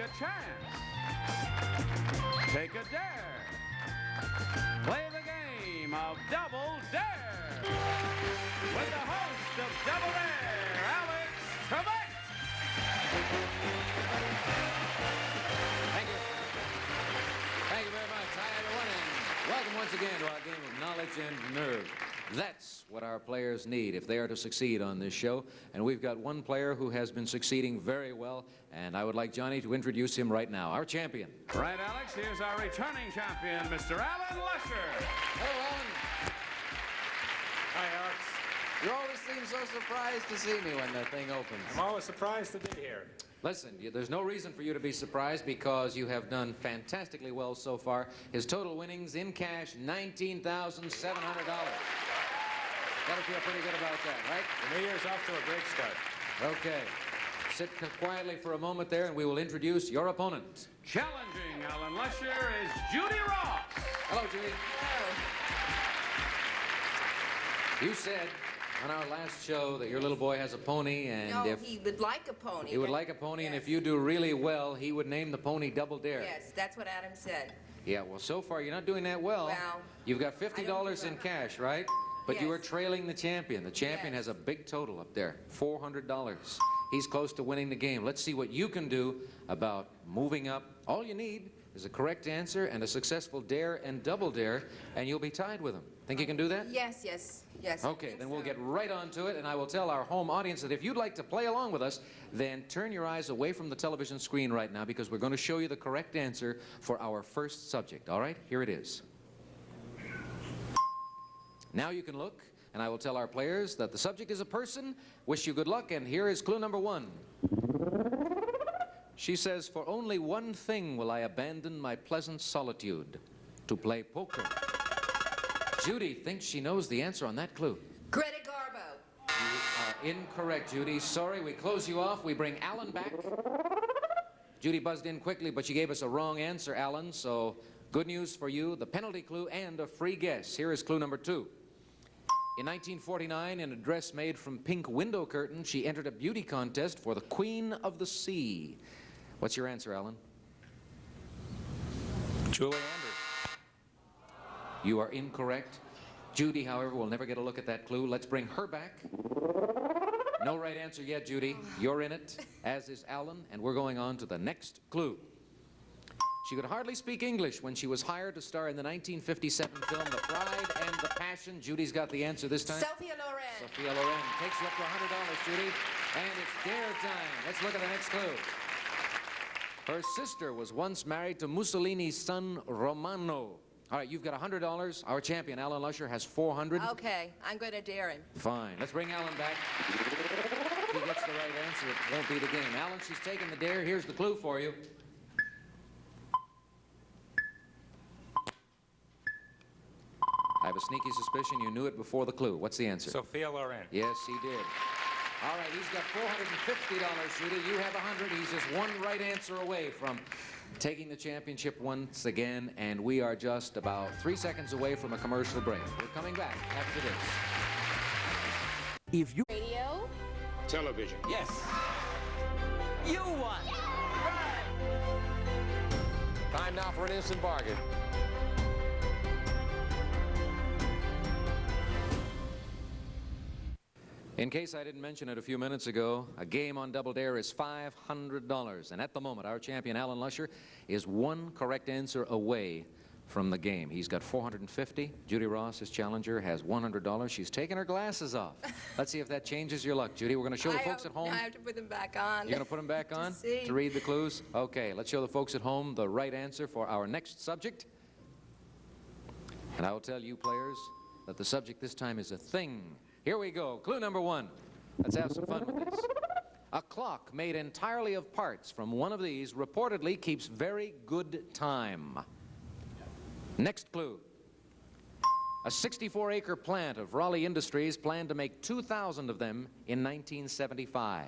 a chance. Take a dare. Play the game of Double Dare with the host of Double Dare, Alex Trebek. Thank you. Thank you very much. Hi, everyone, and welcome once again to our game of knowledge and nerve. That's what our players need if they are to succeed on this show. And we've got one player who has been succeeding very well, and I would like Johnny to introduce him right now, our champion. Right, Alex, here's our returning champion, Mr. Alan Lusher. Hello, Alan. Hi, Alex. You always seem so surprised to see me when the thing opens. I'm always surprised to be here. Listen, there's no reason for you to be surprised because you have done fantastically well so far. His total winnings in cash, $19,700. Gotta feel pretty good about that, right? The New Year's off to a great start. Okay. Sit quietly for a moment there, and we will introduce your opponent. Challenging Alan Lusher is Judy Ross. Hello, Judy. Hello. You said on our last show that your little boy has a pony, and No, if he would like a pony. he would like a pony, yes. and if you do really well, he would name the pony Double Dare. Yes, that's what Adam said. Yeah, well, so far you're not doing that well. Well, You've got $50 in cash, right? But you Yes. are trailing the champion. The champion Yes. has a big total up there, $400. He's close to winning the game. Let's see what you can do about moving up. All you need is a correct answer and a successful dare and double dare, and you'll be tied with him. Think you can do that? Yes, yes, yes. I Okay, think then we'll so. get right on to it, and I will tell our home audience that if you'd like to play along with us, then turn your eyes away from the television screen right now because we're going to show you the correct answer for our first subject. All right, here it is. Now you can look, and I will tell our players that the subject is a person. Wish you good luck, and here is clue number 1. She says, "For only one thing will I abandon my pleasant solitude, to play poker." Judy thinks she knows the answer on that clue. Greta Garbo. You are incorrect, Judy. Sorry, we close you off. We bring Alan back. Judy buzzed in quickly, but she gave us a wrong answer, Alan, so good news for you, the penalty clue and a free guess. Here is clue number 2. In 1949, in a dress made from pink window curtains, she entered a beauty contest for the Queen of the Sea. What's your answer, Alan? Julie Andrews. You are incorrect. Judy, however, will never get a look at that clue. Let's bring her back. No right answer yet, Judy. You're in it, as is Alan, and we're going on to the next clue. She could hardly speak English when she was hired to star in the 1957 film The Pride and the Passion. Judy's got the answer this time. Sophia Loren. Sophia Loren takes you up to $100, Judy. And it's dare time. Let's look at the next clue. Her sister was once married to Mussolini's son, Romano. All right, you've got $100. Our champion, Alan Lusher, has $400. Okay, I'm going to dare him. Fine. Let's bring Alan back. If he gets the right answer, it won't be the game. Alan, she's taking the dare. Here's the clue for you. I have a sneaky suspicion you knew it before the clue. What's the answer? Sophia Loren. Yes, he did. All right, he's got $450, Judy. You have 100. He's just one right answer away from taking the championship once again, and we are just about 3 seconds away from a commercial break. We're coming back after this. If you Radio? Television. yes, you won. Time now for an instant bargain. In case I didn't mention it a few minutes ago, a game on Double Dare is $500. And at the moment, our champion, Alan Lusher, is one correct answer away from the game. He's got $450. Judy Ross, his challenger, has $100. She's taking her glasses off. Let's see if that changes your luck, Judy. We're going to show the folks at home. I have to put them back on. You're going to put them back on see. to read the clues? Okay, let's show the folks at home the right answer for our next subject. And I will tell you, players, that the subject this time is a thing. Here we go. Clue number 1. Let's have some fun with this. A clock made entirely of parts from one of these reportedly keeps very good time. Next clue. A 64-acre plant of Raleigh Industries planned to make 2,000 of them in 1975.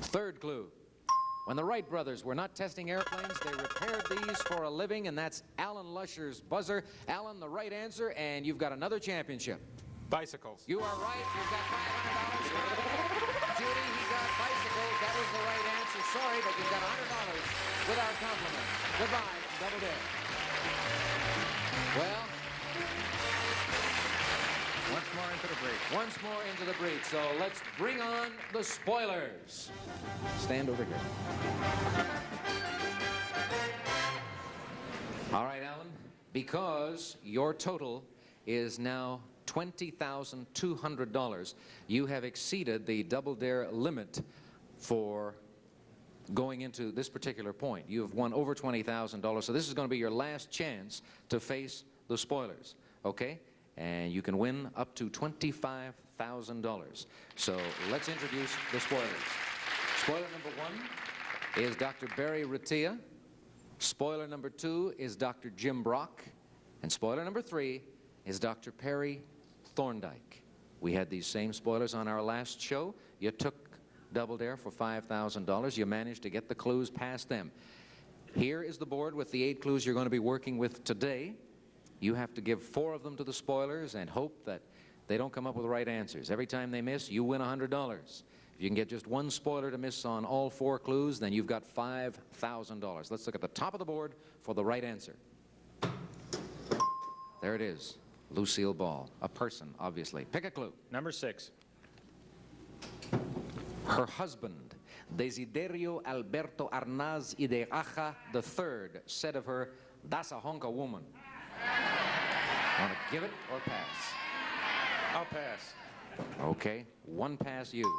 Third clue. When the Wright brothers were not testing airplanes, they repaired these for a living, and that's Alan Lusher's buzzer. Alan, the right answer, and you've got another championship. Bicycles. You are right. You've got $500. Judy. He got bicycles. That was the right answer. Sorry, but you've got $100 with our compliments. Goodbye, Double Dare. Well, Once more into the break. once more into the breach. So let's bring on the spoilers. Stand over here. All right, Alan, because your total is now $20,200, you have exceeded the Double Dare limit for going into this particular point. You have won over $20,000, so this is going to be your last chance to face the spoilers, okay? And you can win up to $25,000. So let's introduce the spoilers. Spoiler number 1 is Dr. Barry Rattia. Spoiler number 2 is Dr. Jim Brock. And spoiler number 3 is Dr. Perry Thorndike. We had these same spoilers on our last show. You took Double Dare for $5,000. You managed to get the clues past them. Here is the board with the 8 clues you're going to be working with today. You have to give 4 of them to the spoilers and hope that they don't come up with the right answers. Every time they miss, you win $100. If you can get just 1 spoiler to miss on all 4 clues, then you've got $5,000. Let's look at the top of the board for the right answer. There it is. Lucille Ball. A person, obviously. Pick a clue. Number 6. Her husband, Desiderio Alberto Arnaz Ideaja III, said of her, "That's a honka woman." Want to give it or pass? I'll pass. Okay, 1 pass used.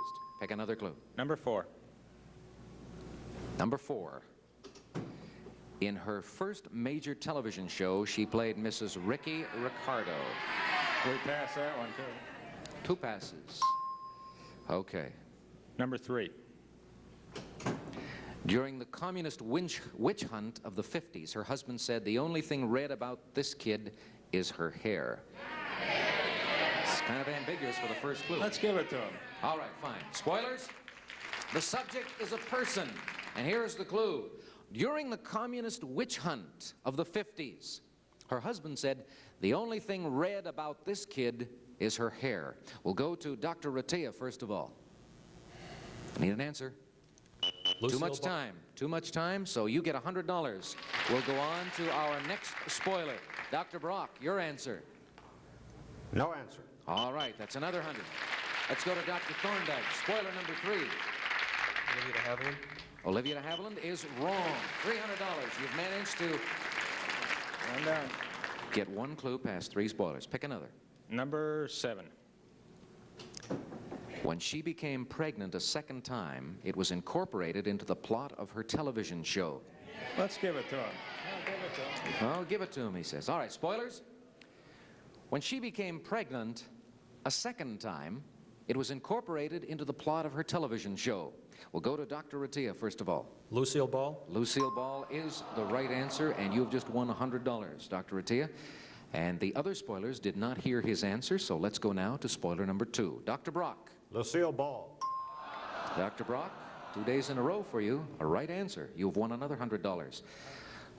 Pick another clue. Number 4. Number 4. In her first major television show, she played Mrs. Ricky Ricardo. We passed that one, too. 2 passes. Okay. Number 3. During the communist witch hunt of the 50s, her husband said, "The only thing red about this kid is her hair." It's kind of ambiguous for the first clue. Let's give it to him. All right, fine. Spoilers? The subject is a person, and here is the clue. During the communist witch hunt of the 50s, her husband said, "The only thing red about this kid is her hair." We'll go to Dr. Rattia first of all. I need an answer. Too much time. Too much time, so you get $100. We'll go on to our next spoiler. Dr. Brock, your answer. No answer. All right, that's another 100. Let's go to Dr. Thorndike. Spoiler number 3. Olivia de Havilland. Olivia de Havilland is wrong. $300. You've managed to One down. get 1 clue past 3 spoilers. Pick another. Number 7. When she became pregnant a second time, it was incorporated into the plot of her television show. Let's give it to him. Oh, give it to him, he says. All right, spoilers. When she became pregnant a second time, it was incorporated into the plot of her television show. We'll go to Dr. Rattia first of all. Lucille Ball. Lucille Ball is the right answer, and you've just won $100, Dr. Rattia. And the other spoilers did not hear his answer, so let's go now to spoiler number 2. Dr. Brock. Lucille Ball. Dr. Brock, 2 days in a row for you. A right answer. You've won another $100.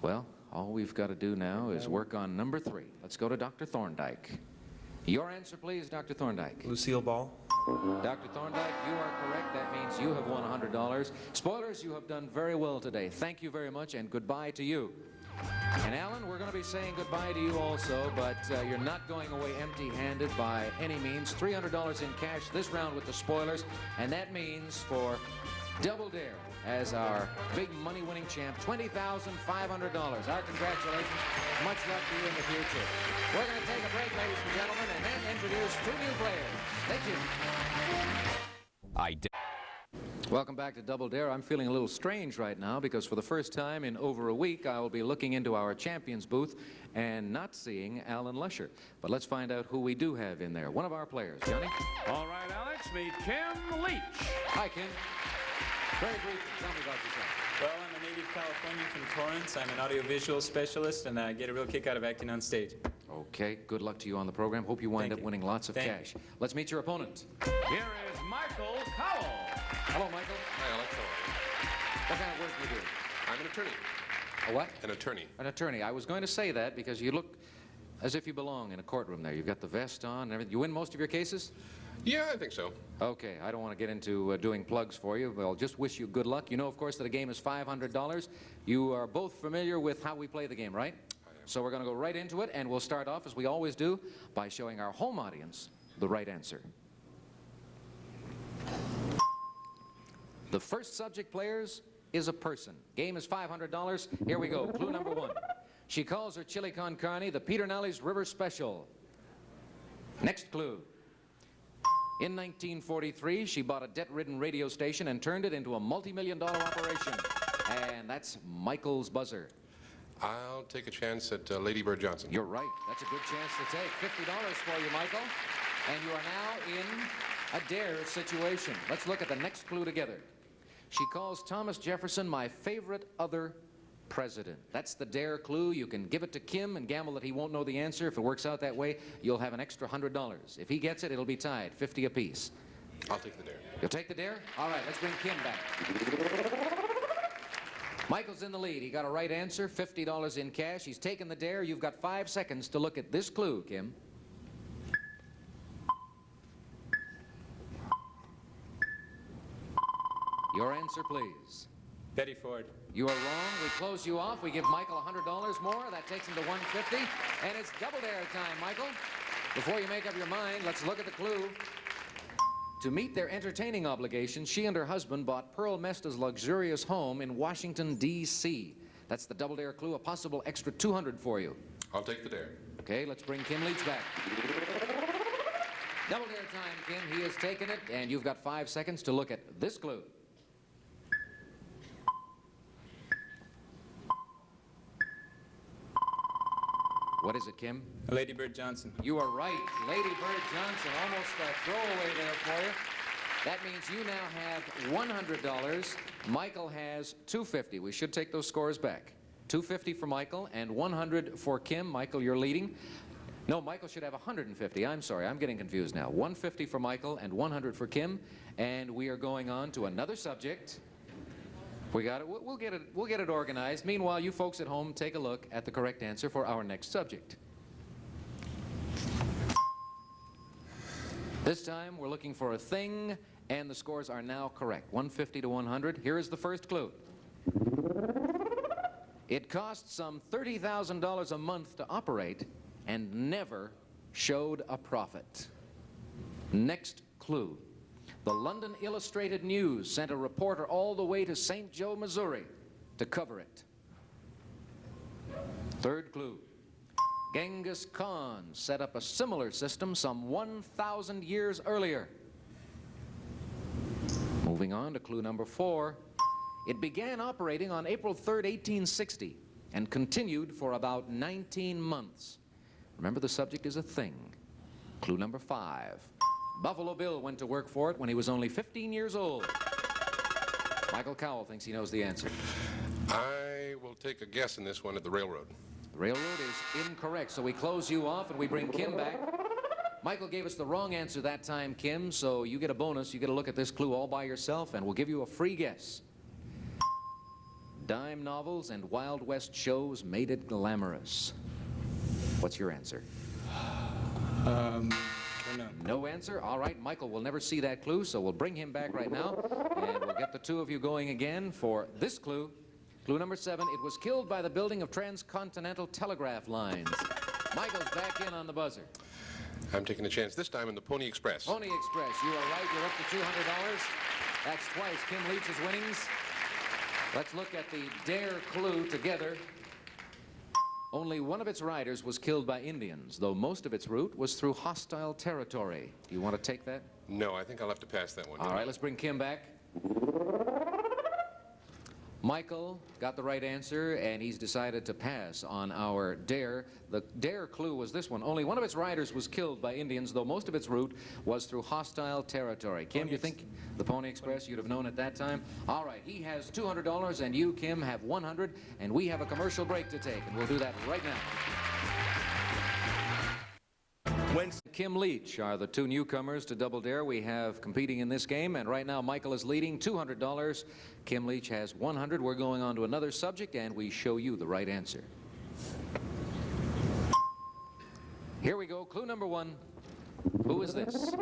Well, all we've got to do now is work on number 3. Let's go to Dr. Thorndike. Your answer, please, Dr. Thorndike. Lucille Ball. Dr. Thorndike, you are correct. That means you have won $100. Spoilers, you have done very well today. Thank you very much, and goodbye to you. And Alan, we're going to be saying goodbye to you also, but you're not going away empty-handed by any means. $300 in cash this round with the spoilers, and that means for Double Dare as our big money-winning champ, $20,500. Our congratulations. Much luck to you in the future. We're going to take a break, ladies and gentlemen, and then introduce 2 new players. Thank you. Welcome back to Double Dare. I'm feeling a little strange right now because for the first time in over a week, I will be looking into our champions booth and not seeing Alan Lusher. But let's find out who we do have in there. One of our players, Johnny. All right, Alex, meet Kim Leach. Hi, Kim. Very brief, tell me about yourself. Well, I'm a native Californian from Torrance. I'm an audiovisual specialist, and I get a real kick out of acting on stage. Okay, good luck to you on the program. Hope you wind up winning lots of cash. Let's meet your opponent. Here is Michael Cowell. Hello, Michael. Hi, Alex. How are What kind of work do you do? you? I'm an attorney. A what? An attorney. An attorney. I was going to say that because you look as if you belong in a courtroom there. You've got the vest on and everything. You win most of your cases? Yeah, I think so. Okay, I don't want to get into doing plugs for you. I'll just wish you good luck. You know, of course, that a game is $500. You are both familiar with how we play the game, right? I am. So we're going to go right into it, and we'll start off, as we always do, by showing our home audience the right answer. The first subject, players, is a person. Game is $500. Here we go. Clue number 1. She calls her chili con carne the Peter Nally's River Special. Next clue. In 1943, she bought a debt-ridden radio station and turned it into a multi-million-dollar operation. And that's Michael's buzzer. I'll take a chance at Lady Bird Johnson. You're right. That's a good chance to take. $50 for you, Michael. And you are now in a dare situation. Let's look at the next clue together. She calls Thomas Jefferson my favorite other president. That's the dare clue. You can give it to Kim and gamble that he won't know the answer. If it works out that way, you'll have an extra $100. If he gets it, it'll be tied, 50 apiece. I'll take the dare. You'll take the dare? All right, let's bring Kim back. Michael's in the lead. He got a right answer, $50 in cash. He's taken the dare. You've got 5 seconds to look at this clue, Kim. Your answer, please. Betty Ford. You are wrong. We close you off. We give Michael $100 more. That takes him to $150. And it's double dare time, Michael. Before you make up your mind, let's look at the clue. To meet their entertaining obligations, she and her husband bought Pearl Mesta's luxurious home in Washington, D.C. That's the double dare clue, a possible extra $200 for you. I'll take the dare. Okay, let's bring Kim Leach back. Double dare time, Kim. He has taken it, and you've got 5 seconds to look at this clue. What is it, Kim? Lady Bird Johnson. You are right. Lady Bird Johnson. Almost a throwaway there for you. That means you now have $100. Michael has $250. We should take those scores back. $250 for Michael and $100 for Kim. Michael, you're leading. No, Michael should have $150. I'm sorry. I'm getting confused now. $150 for Michael and $100 for Kim. And we are going on to another subject. We got it. We'll get it organized. Meanwhile, you folks at home take a look at the correct answer for our next subject. This time, we're looking for a thing, and the scores are now correct. 150 to 100. Here is the first clue. It cost some $30,000 a month to operate and never showed a profit. Next clue. The London Illustrated News sent a reporter all the way to St. Joe, Missouri to cover it. Third clue. Genghis Khan set up a similar system some 1,000 years earlier. Moving on to clue number 4. It began operating on April 3rd, 1860 and continued for about 19 months. Remember, the subject is a thing. Clue number 5. Buffalo Bill went to work for it when he was only 15 years old. Michael Cowell thinks he knows the answer. I will take a guess in this one at the railroad. The railroad is incorrect, so we close you off and we bring Kim back. Michael gave us the wrong answer that time, Kim, so you get a bonus. You get a look at this clue all by yourself, and we'll give you a free guess. Dime novels and Wild West shows made it glamorous. What's your answer? No answer? All right, Michael will never see that clue, so we'll bring him back right now, and we'll get the two of you going again for this clue. Clue number 7, it was killed by the building of transcontinental telegraph lines. Michael's back in on the buzzer. I'm taking a chance this time in the Pony Express. Pony Express, you are right. You're up to $200. That's twice Kim Leach's winnings. Let's look at the dare clue together. Only one of its riders was killed by Indians, though most of its route was through hostile territory. Do you want to take that? No, I think I'll have to pass that one. All right, let's bring Kim back. Michael got the right answer, and he's decided to pass on our dare. The dare clue was this one. Only one of its riders was killed by Indians, though most of its route was through hostile territory. Kim, do you think the Pony Express, you'd have known at that time? All right, he has $200, and you, Kim, have $100, and we have a commercial break to take, and we'll do that right now. Kim Leach are the two newcomers to Double Dare we have competing in this game, and right now Michael is leading $200. Kim Leach has $100. We're going on to another subject, and we show you the right answer. Here we go. Clue number 1. Who is this?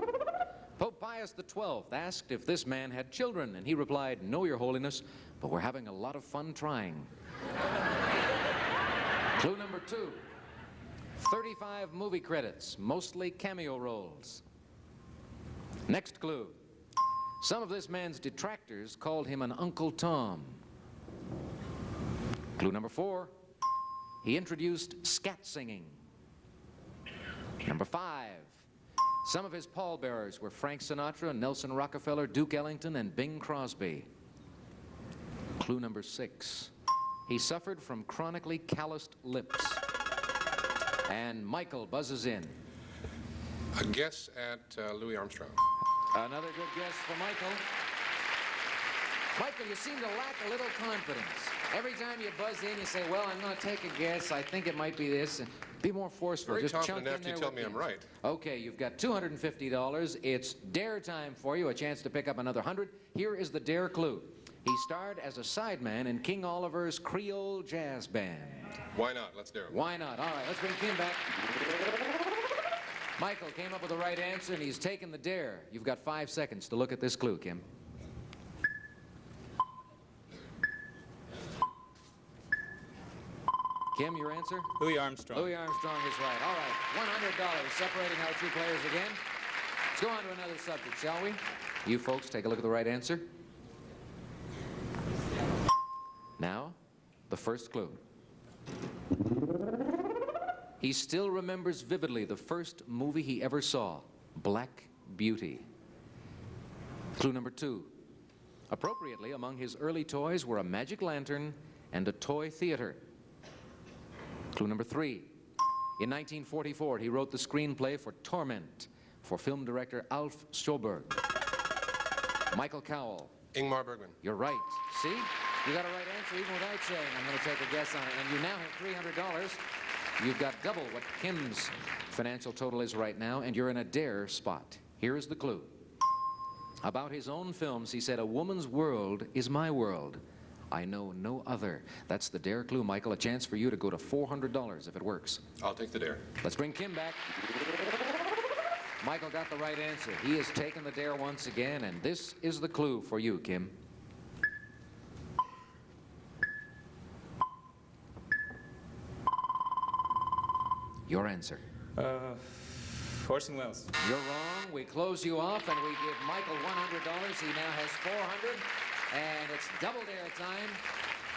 Pope Pius XII asked if this man had children, and he replied, "No, Your Holiness, but we're having a lot of fun trying." Clue number 2. 35 movie credits, mostly cameo roles. Next clue. Some of this man's detractors called him an Uncle Tom. Clue number 4. He introduced scat singing. Number 5. Some of his pallbearers were Frank Sinatra, Nelson Rockefeller, Duke Ellington, and Bing Crosby. Clue number 6. He suffered from chronically calloused lips. And Michael buzzes in. A guess at Louis Armstrong. Another good guess for Michael. Michael, you seem to lack a little confidence. Every time you buzz in, you say, well, I'm going to take a guess. I think it might be this. And be more forceful. Very Just confident chunk in after there you tell with me I'm the- right. Okay, you've got $250. It's dare time for you, a chance to pick up another 100. Here is the dare clue. He starred as a sideman in King Oliver's Creole Jazz Band. Why not? Let's dare him. Why not? All right, let's bring Kim back. Michael came up with the right answer, and he's taken the dare. You've got 5 seconds to look at this clue, Kim. Kim, your answer? Louis Armstrong. Louis Armstrong is right. All right, $100 separating our two players again. Let's go on to another subject, shall we? You folks take a look at the right answer. Now, the first clue. He still remembers vividly the first movie he ever saw, Black Beauty. Clue number 2. Appropriately, among his early toys were a magic lantern and a toy theater. Clue number 3. In 1944, he wrote the screenplay for Torment for film director Alf Sjoberg. Michael Cowell. Ingmar Bergman. You're right. See? You got a right answer even without saying I'm going to take a guess on it. And you now have $300. You've got double what Kim's financial total is right now, and you're in a dare spot. Here is the clue. About his own films, he said, "A woman's world is my world. I know no other." That's the dare clue, Michael. A chance for you to go to $400 if it works. I'll take the dare. Let's bring Kim back. Michael got the right answer. He has taken the dare once again, and this is the clue for you, Kim. Your answer. Orson Welles. You're wrong. We close you off, and we give Michael $100. He now has $400, and it's double dare time.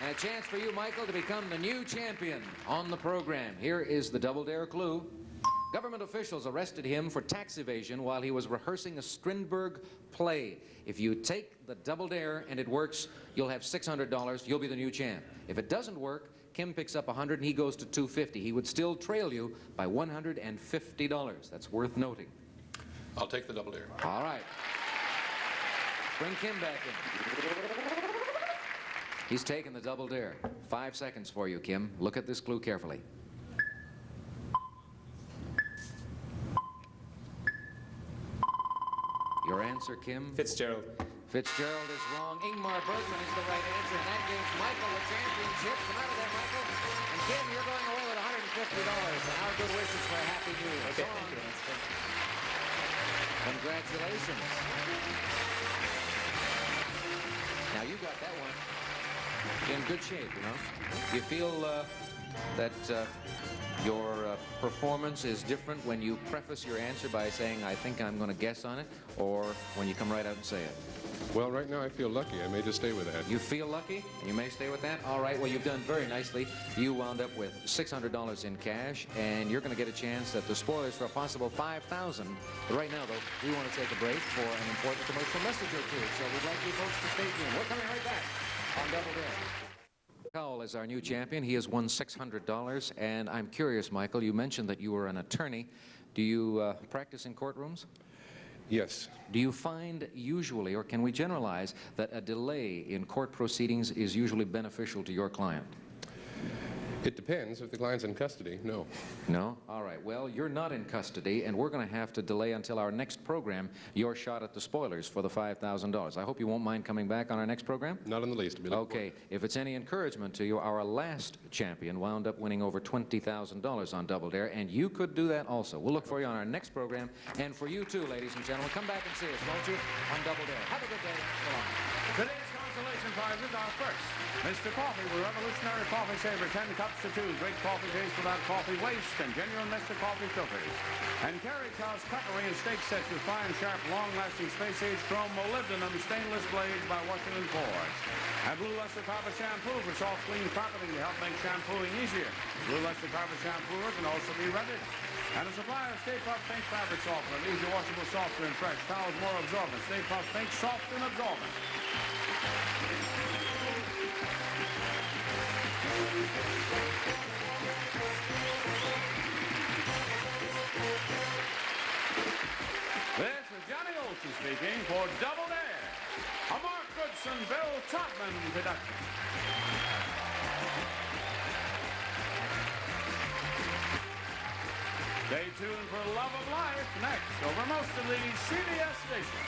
And a chance for you, Michael, to become the new champion on the program. Here is the double dare clue. Government officials arrested him for tax evasion while he was rehearsing a Strindberg play. If you take the double dare and it works, you'll have $600. You'll be the new champ. If it doesn't work, Kim picks up 100 and he goes to 250. He would still trail you by $150. That's worth noting. I'll take the double dare. All right. Bring Kim back in. He's taken the double dare. 5 seconds for you, Kim. Look at this clue carefully. Your answer, Kim? Fitzgerald. Fitzgerald is wrong. Ingmar Bergman is the right answer, and that gives Michael the championship. Come out of there, Michael. And Kim, you're going away with $150. And our good wishes for a happy new year. Okay, So thank you. congratulations. Now, you got that one in good shape, you know. You feel that your performance is different when you preface your answer by saying, I think I'm going to guess on it, or when you come right out and say it? Well, right now I feel lucky. I may just stay with that. You feel lucky? You may stay with that? All right, well, you've done very nicely. You wound up with $600 in cash, and you're going to get a chance at the spoilers for a possible $5,000. But right now, though, we want to take a break for an important commercial message or two. So we'd like you folks to stay tuned. We're coming right back on Double Dare. Cowell is our new champion. He has won $600. And I'm curious, Michael, you mentioned that you were an attorney. Do you practice in courtrooms? Yes. Do you find usually, or can we generalize, that a delay in court proceedings is usually beneficial to your client? It depends. If the client's in custody, no. No? All right. Well, you're not in custody, and we're going to have to delay until our next program your shot at the spoilers for the $5,000. I hope you won't mind coming back on our next program. Not in the least. Okay. If it's any encouragement to you, our last champion wound up winning over $20,000 on Double Dare, and you could do that also. We'll look for you on our next program, and for you too, ladies and gentlemen. Come back and see us, won't you, on Double Dare. Have a good day. So long. Today's consolation prizes are first, Mr. Coffee with revolutionary coffee saver, 10 cups to 2. Great coffee taste without coffee waste, and genuine Mr. Coffee filters. And Carriage House cutlery and steak sets with fine, sharp, long-lasting space-age chrome molybdenum stainless blades by Washington Forge. And Blue Luster Carpet Shampoo for soft, clean carpeting to help make shampooing easier. Blue Luster Carpet Shampoo can also be rented. And a supply of Stay Puft Pink fabric softener, easy washable, softer and fresh. Towels more absorbent. Stay Puft Pink, soft and absorbent. This is Johnny Olson speaking for Double Dare, a Mark Goodson, Bill Todman production. Stay tuned for Love of Life next over most of the CBS stations.